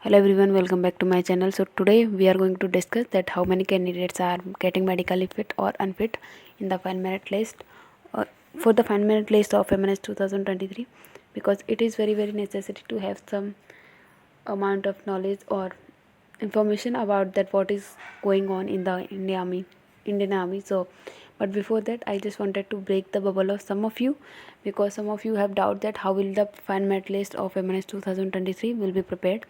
Hello everyone, welcome back to my channel. So today we are going to discuss that how many candidates are getting medically fit or unfit in the final merit list for the final merit list of MNS 2023, because it is very necessary to have some amount of knowledge or information about that what is going on in the Indian Army. So but before that I just wanted to break the bubble of some of you, because some of you have doubt that how will the final merit list of MNS 2023 will be prepared,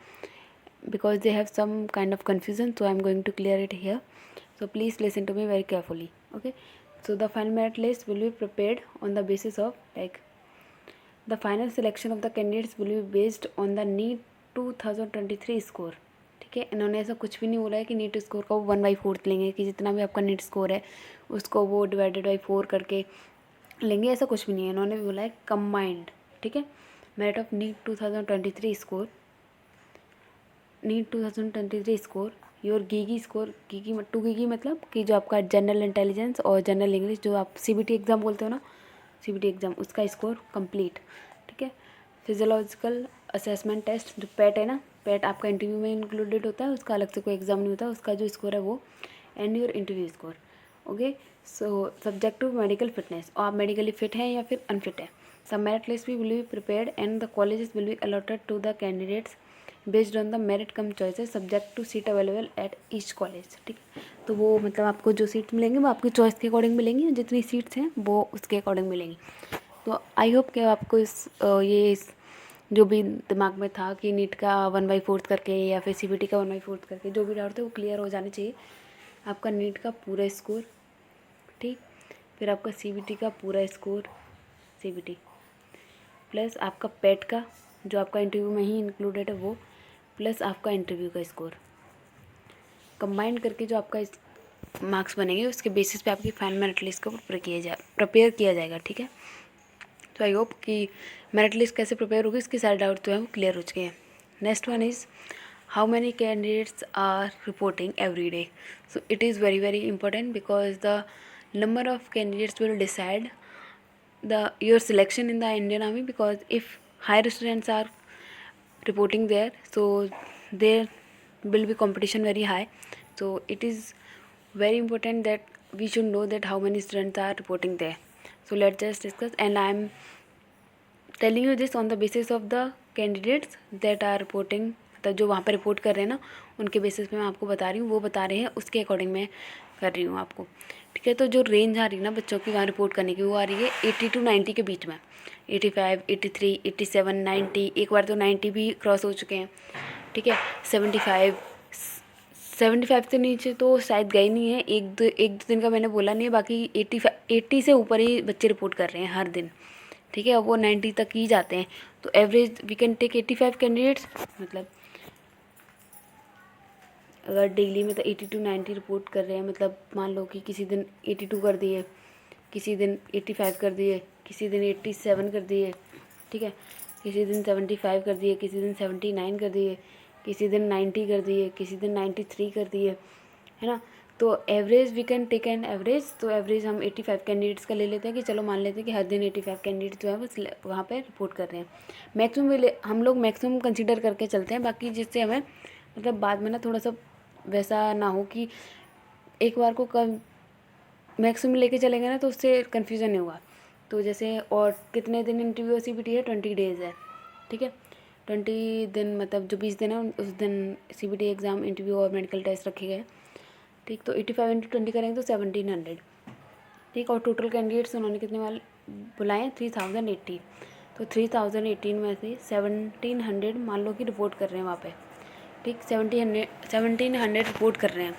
because they have some kind of confusion. So I'm going to clear it here, so please listen to me very carefully. Okay, so the final merit list will be prepared on the basis of the final selection of the candidates will be based on the NEET 2023 score. ठीक है, इन्होंने ऐसा कुछ भी नहीं बोला है कि नीट स्कोर का वो 1/4 लेंगे, कि जितना भी आपका नीट स्कोर है उसको वो डिवाइडेड बाई 4 करके लेंगे, ऐसा कुछ भी नहीं है. इन्होंने भी बोला है कंबाइंड. ठीक है, merit of NEET 2023 score, NEET 2023 score, your GG score. GG 2 GG मतलब कि जो आपका जनरल इंटेलिजेंस और जनरल इंग्लिश जो आप CBT एग्ज़ाम बोलते हो ना, CBT एग्ज़ाम, उसका स्कोर कंप्लीट. ठीक है, फिजियोलॉजिकल असेसमेंट टेस्ट जो पैट है ना, पैट आपका इंटरव्यू में इंक्लूडेड होता है, उसका अलग से कोई एग्ज़ाम नहीं होता, उसका जो स्कोर है वो, and your interview score. Okay, so subject to medical fitness, और आप मेडिकली फिट हैं या फिर अनफिट है. सब मेरिट लिस्ट भी will be prepared and the colleges will be allotted to the candidates based on the merit cum choices subject to seat available at each college. ठीक है, तो वो मतलब आपको जो सीट मिलेंगे वो आपकी चॉइस के अकॉर्डिंग मिलेंगी, जितनी सीट्स हैं वो उसके अकॉर्डिंग मिलेंगी. तो आई होप कि आपको इस जो भी दिमाग में था कि नीट का 1/4 करके या फिर CBT का 1/4 करके जो भी डाउट थे वो क्लियर हो जाने चाहिए. आपका नीट का पूरा स्कोर, ठीक, फिर आपका CBT का पूरा स्कोर, CBT प्लस आपका पेट का जो आपका इंटरव्यू में ही इंक्लूडेड है वो, प्लस आपका इंटरव्यू का स्कोर कंबाइंड करके जो आपका मार्क्स बनेंगे उसके बेसिस पे आपकी फाइनल मेरिट लिस्ट को प्रिपेयर किया जाएगा. ठीक है, तो आई होप कि मेरिट लिस्ट कैसे प्रिपेयर होगी इसके सारे डाउट जो है वो क्लियर हो चुके हैं. Next one is how many candidates are reporting every day. So it is very important, because the number of candidates will decide your selection in the Indian Army, because if higher students are reporting there, so there will be competition very high. So it is very important that we should know that how many students are reporting there. So let's just discuss, and I am telling you this on the basis of the candidates that are reporting, मतलब जो वहाँ पर report कर रहे हैं ना उनके basis पे मैं आपको बता रही हूँ, वो बता रहे हैं उसके अकॉर्डिंग मैं कर रही हूँ आपको. ठीक है, तो जो रेंज आ रही है ना बच्चों की वहाँ रिपोर्ट करने की, वो आ रही है 80 to 90 के बीच में. 85, 83, 87, 90, एक बार तो 90 भी क्रॉस हो चुके हैं. ठीक है, 75 से नीचे तो शायद गए नहीं है. एक दो दिन का मैंने बोला नहीं है, बाकी 80 से ऊपर ही बच्चे रिपोर्ट कर रहे हैं हर दिन. ठीक है, अब वो 90 तक ही जाते हैं. तो average we can take 85 candidates, मतलब अगर डेली में तो 80 to 90 रिपोर्ट कर रहे हैं, मतलब मान लो कि किसी दिन 82 कर दिए, किसी दिन 85 कर दिए, किसी दिन 87 कर दिए. ठीक है, किसी दिन 75 कर दिए, किसी दिन 79 कर दिए, किसी दिन 90 कर दिए, किसी दिन 93 कर दिए, है ना. तो average we can take an average. तो एवरेज हम 85 कैंडिडेट्स का ले लेते हैं, कि चलो मान लेते हैं कि हर दिन 85 कैंडिडेट जो है वो वहाँ पे रिपोर्ट कर रहे हैं. मैक्सिमम हम लोग मैक्सिमम कंसीडर करके चलते हैं, बाकी जिससे हमें मतलब बाद में ना थोड़ा सा वैसा ना हो कि एक बार को कम मैक्सिमम लेके चलेंगे ना तो उससे कन्फ्यूज़न नहीं होगा. तो जैसे और कितने दिन इंटरव्यू CBT है, 20 डेज़ है. ठीक है, 20 दिन मतलब जो 20 दिन है उस दिन CBT एग्ज़ाम, इंटरव्यू और मेडिकल टेस्ट रखे गए. ठीक, तो 85 × 20 करेंगे तो 1700. ठीक, और टोटल कैंडिडेट्स उन्होंने कितने वाले बुलाए हैं, 3080. तो 3018 में से 1700 मान लो कि रिपोर्ट कर रहे हैं वहाँ पे. ठीक, 1700 रिपोर्ट कर रहे हैं.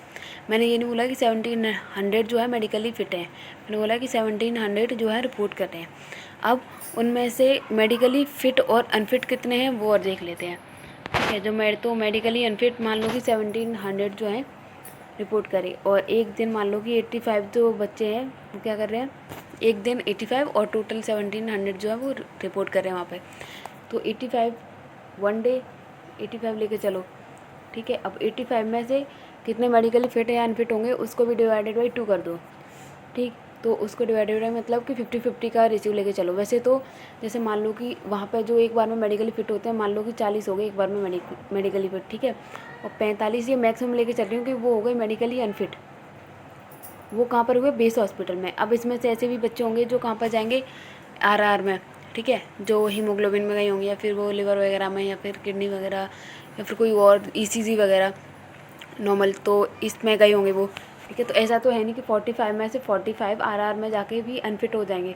मैंने ये नहीं बोला कि 1700 जो है मेडिकली फ़िट है, मैंने बोला कि 1700 जो है रिपोर्ट कर रहे हैं. अब उनमें से मेडिकली फ़िट और अनफिट कितने हैं वो और देख लेते हैं. ठीक है, तो मेडिकली अनफिट मान लो कि 1700 जो है रिपोर्ट करें, और एक दिन मान लो कि 85 जो बच्चे हैं वो क्या कर रहे हैं, एक दिन 85 और टोटल 1700 जो है वो रिपोर्ट कर रहे हैं वहाँ पे. तो 85 वन डे 85 लेके चलो. ठीक है, अब 85 में से कितने मेडिकली फिट या अनफिट होंगे उसको भी डिवाइडेड बाई 2 कर दो. ठीक, तो उसको डिवाइडेड बाय मतलब कि 50-50 का रेशियो लेके चलो। वैसे तो जैसे मान लो कि वहाँ पे जो एक बार में मेडिकली फिट होते हैं, मान लो कि 40 हो गए एक बार में मेडिकली फिट, ठीक है, और 45 ये मैक्सिमम लेके चल रही हूँ कि वो हो गए मेडिकली अनफिट। वो कहाँ पर हुए? बेस हॉस्पिटल में। अब इसमें से ऐसे भी बच्चे होंगे जो कहाँ पर जाएंगे? आरआर में, ठीक है, जो हीमोग्लोबिन में गए होंगे, या फिर वो लिवर वगैरह में, या फिर किडनी वगैरह, या फिर कोई और ईसीजी वगैरह नॉर्मल, तो इसमें गए होंगे वो, ठीक है। तो ऐसा तो है नहीं कि 45 में से 45 आरआर में जाके भी अनफिट हो जाएंगे,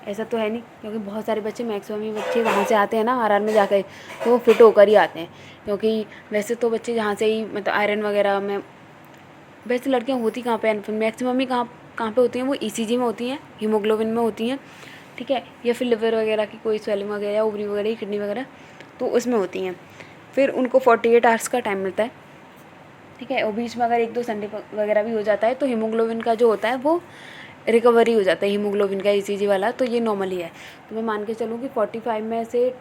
ऐसा तो है नहीं, क्योंकि बहुत सारे बच्चे, मैक्सिमम ही बच्चे वहाँ से आते हैं ना आरआर में जाकर, तो वो फिट होकर ही आते हैं। क्योंकि वैसे तो बच्चे जहाँ से ही मतलब आयरन वगैरह में, वैसे लड़कियाँ होती कहाँ पे अनफिट, मैक्सिमम ही कहाँ कहाँ पे होती हैं? वो ईसीजी में होती हैं, हीमोग्लोबिन में होती हैं, ठीक है, या फिर लिवर वगैरह की कोई स्वेलिंग वगैरह, या ओवरी वगैरह, किडनी वगैरह, तो उसमें होती हैं। फिर उनको 48 आवर्स का टाइम मिलता है, ठीक है, और बीच में अगर 1-2 संडे वगैरह भी हो जाता है तो हीमोग्लोबिन का जो होता है वो रिकवरी हो जाता है, हीमोग्लोबिन का ईसीजी वाला, तो ये नॉर्मल ही है। तो मैं मान के चलूँ कि 45 में से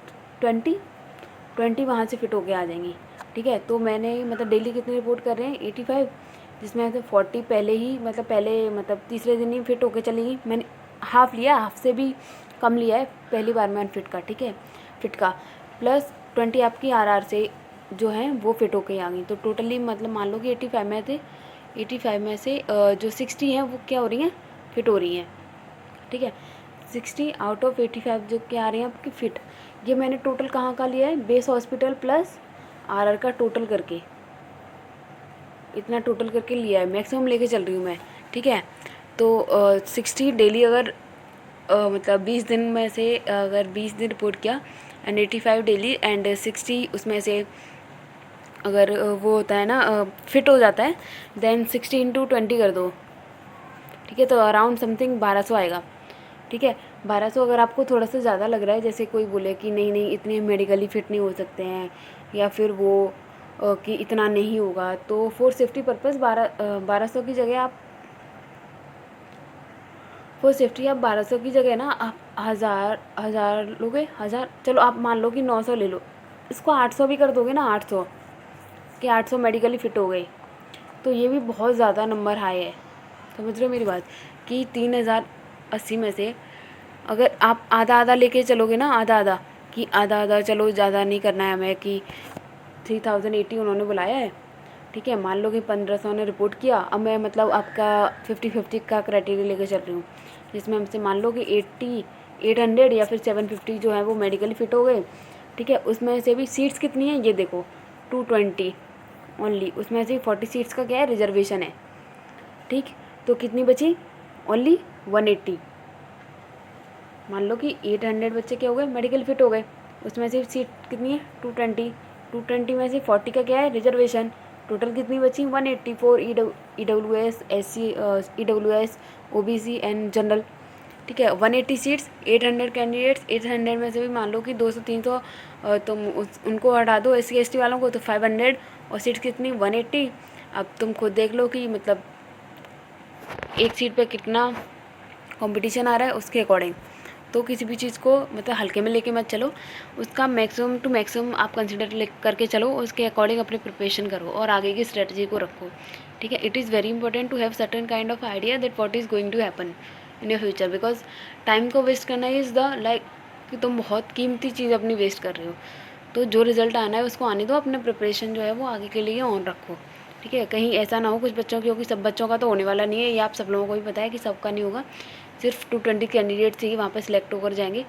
20 वहाँ से फिट होके आ जाएंगी, ठीक है। तो मैंने मतलब डेली कितनी रिपोर्ट कर रहे हैं? 85, जिसमें से 40 पहले ही मतलब तीसरे दिन ही फिट होके चलेगी। मैंने हाफ लिया, हाफ से भी कम लिया है पहली बार में अनफिट का, ठीक है, फिट का, प्लस 20 आपकी आरआर से जो है वो फिट होके आ गई। तो टोटली मतलब मान लो कि 85 में थे, 85 में से जो 60 हैं वो क्या हो रही हैं? फिट हो रही हैं, ठीक है। 60 आउट ऑफ 85 जो क्या आ रही हैं आपकी फिट। ये मैंने टोटल कहाँ का लिया है? बेस हॉस्पिटल प्लस आरआर का टोटल करके, इतना टोटल करके लिया है, मैक्सिमम लेके चल रही हूँ मैं, ठीक है। तो 60 डेली अगर मतलब 20 दिन में से अगर 20 दिन रिपोर्ट किया, एंड 85 डेली, एंड 60 उसमें से अगर वो होता है ना फिट हो जाता है, देन 60 इंटू 20 कर दो, ठीक है, तो अराउंड समथिंग 1200 आएगा, ठीक है। 1200 अगर आपको थोड़ा सा ज़्यादा लग रहा है, जैसे कोई बोले कि नहीं नहीं इतने मेडिकली फिट नहीं हो सकते हैं, या फिर वो कि इतना नहीं होगा, तो फॉर सेफ्टी पर्पज़ 1200 की जगह आप, फॉर सेफ्टी आप 1200 की जगह ना आप हज़ार लोगे, हज़ार, चलो आप मान लो कि 900 ले लो, इसको 800 भी कर दोगे ना, 800 कि 800 मेडिकली फ़िट हो गई, तो ये भी बहुत ज़्यादा नंबर हाई है। समझ रहे हो मेरी बात? कि 3080 में से अगर आप आधा आधा लेके चलोगे ना, आधा आधा, कि आधा आधा, चलो ज़्यादा नहीं करना है हमें, कि 3080 उन्होंने बुलाया है, ठीक है, मान लो कि 1500 ने रिपोर्ट किया। अब मैं मतलब आपका 50-50 का क्राइटेरिया लेके चल रही हूँ, जिसमें हमसे मान लो कि 800 या फिर 750 जो है वो मेडिकली फ़िट हो गए, ठीक है। उसमें से भी सीट्स कितनी है ये देखो, 220 ओनली, उसमें से 40 सीट्स का क्या है? रिजर्वेशन है, ठीक। तो कितनी बची? ओनली 180। मान लो कि 800 बच्चे क्या हो गए? मेडिकल फिट हो गए। उसमें से सीट कितनी है? 220। 220 में से 40 का क्या है? रिजर्वेशन। टोटल कितनी बची? 180 for EWS, SC, EWS, OBC and general, ठीक है। 180 सीट्स, 800 कैंडिडेट्स, 800 में से भी मान लो कि 200-300 तुम उनको हटा दो SC ST वालों को, तो 500, और सीट्स कितनी? 180। अब तुम खुद देख लो कि मतलब एक सीट पे कितना कंपटीशन आ रहा है, उसके अकॉर्डिंग। तो किसी भी चीज़ को मतलब हल्के में लेके मत चलो, उसका मैक्सिमम टू मैक्सिमम आप कंसिडर करके चलो, उसके अकॉर्डिंग अपनी प्रिपरेशन करो और आगे की स्ट्रेटजी को रखो, ठीक है। It is very important to have certain kind of idea that what is going to happen in your future, because time को वेस्ट करना इज़ द लाइक कि तुम बहुत कीमती चीज़ अपनी वेस्ट कर रहे हो। तो जो रिज़ल्ट आना है उसको आने दो, अपने प्रिपरेशन जो है वो आगे के लिए ऑन रखो, ठीक है। कहीं ऐसा ना हो कुछ बच्चों, क्योंकि सब बच्चों का तो होने वाला नहीं है, ये आप सब लोगों को भी पता है कि सबका नहीं होगा, सिर्फ 220 कैंडिडेट्स ही वहाँ पर सिलेक्ट होकर जाएंगे,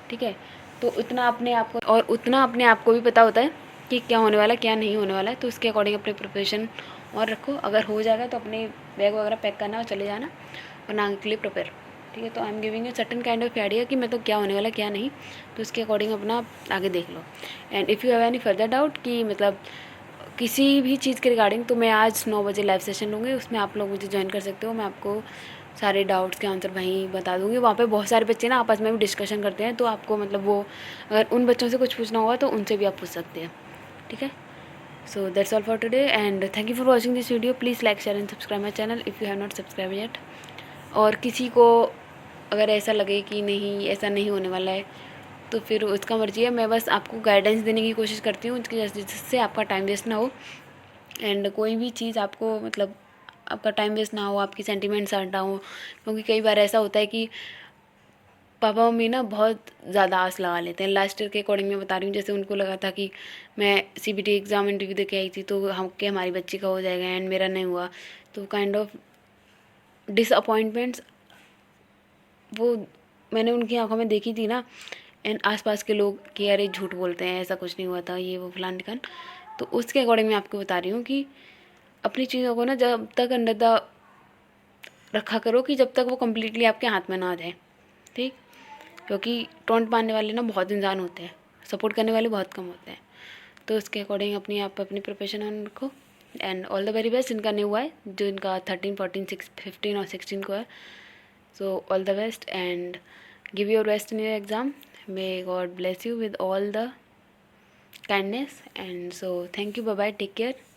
ठीक है। तो इतना अपने आप को, और उतना अपने आप को भी पता होता है कि क्या होने वाला है क्या नहीं होने वाला है, तो उसके अकॉर्डिंग अपनी प्रिपरेशन और रखो। अगर हो जाएगा तो अपने बैग वगैरह पैक करना और चले जाना, और आगे के लिए प्रिपेयर, ठीक है। तो I am giving a certain kind of idea कि मतलब क्या होने वाला क्या नहीं, तो उसके अकॉर्डिंग अपना आगे देख लो। And if you have any further doubt कि मतलब किसी भी चीज़ के रिगार्डिंग, तो मैं आज 9 बजे लाइव सेशन लूँगी, उसमें आप लोग मुझे ज्वाइन कर सकते हो। मैं आपको सारे डाउट्स के आंसर वहीं बता दूँगी। वहाँ पे बहुत सारे बच्चे ना आपस में भी डिस्कशन करते हैं, तो आपको मतलब वो अगर उन बच्चों से कुछ पूछना होगा तो उनसे भी आप पूछ सकते हैं, ठीक है। So that's all for today, and thank you for watching this video. Please like, share and subscribe my channel if you have not subscribe yet. और किसी को अगर ऐसा लगे कि नहीं ऐसा नहीं होने वाला है, तो फिर उसका मर्जी है। मैं बस आपको गाइडेंस देने की कोशिश करती हूँ जिससे आपका टाइम वेस्ट ना हो, एंड कोई भी चीज़ आपको मतलब आपका टाइम वेस्ट ना हो, आपकी सेंटिमेंट्स हर्ट ना हो, क्योंकि कई बार ऐसा होता है कि पापा मम्मी ना बहुत ज़्यादा आस लगा लेते हैं। लास्ट ईयर के अकॉर्डिंग मैं बता रही हूँ, जैसे उनको लगा था कि मैं सीबीटी एग्ज़ाम इंटरव्यू दे के आई थी तो हम कि हमारी बच्ची का हो जाएगा, एंड मेरा नहीं हुआ। तो काइंड ऑफ डिसअपॉइंटमेंट्स वो मैंने उनकी आंखों में देखी थी ना, एंड आसपास के लोग कि अरे झूठ बोलते हैं, ऐसा कुछ नहीं हुआ था, ये वो फलान ढिकान। तो उसके अकॉर्डिंग मैं आपको बता रही हूँ कि अपनी चीज़ों को ना जब तक अंडर द रखा करो कि जब तक वो कम्प्लीटली आपके हाथ में ना आ जाए, ठीक। क्योंकि टोंट मारने वाले ना बहुत इंसान होते हैं, सपोर्ट करने वाले बहुत कम होते हैं। तो उसके अकॉर्डिंग अपनी आप अपनी प्रिपरेशन ऑन रखो, and all the very best. इनका नहीं हुआ है, जो इनका 13, 14, 15 और 16 को है। So all the best and give your best in your exam. May God bless you with all the kindness, and so thank you, bye bye, take care.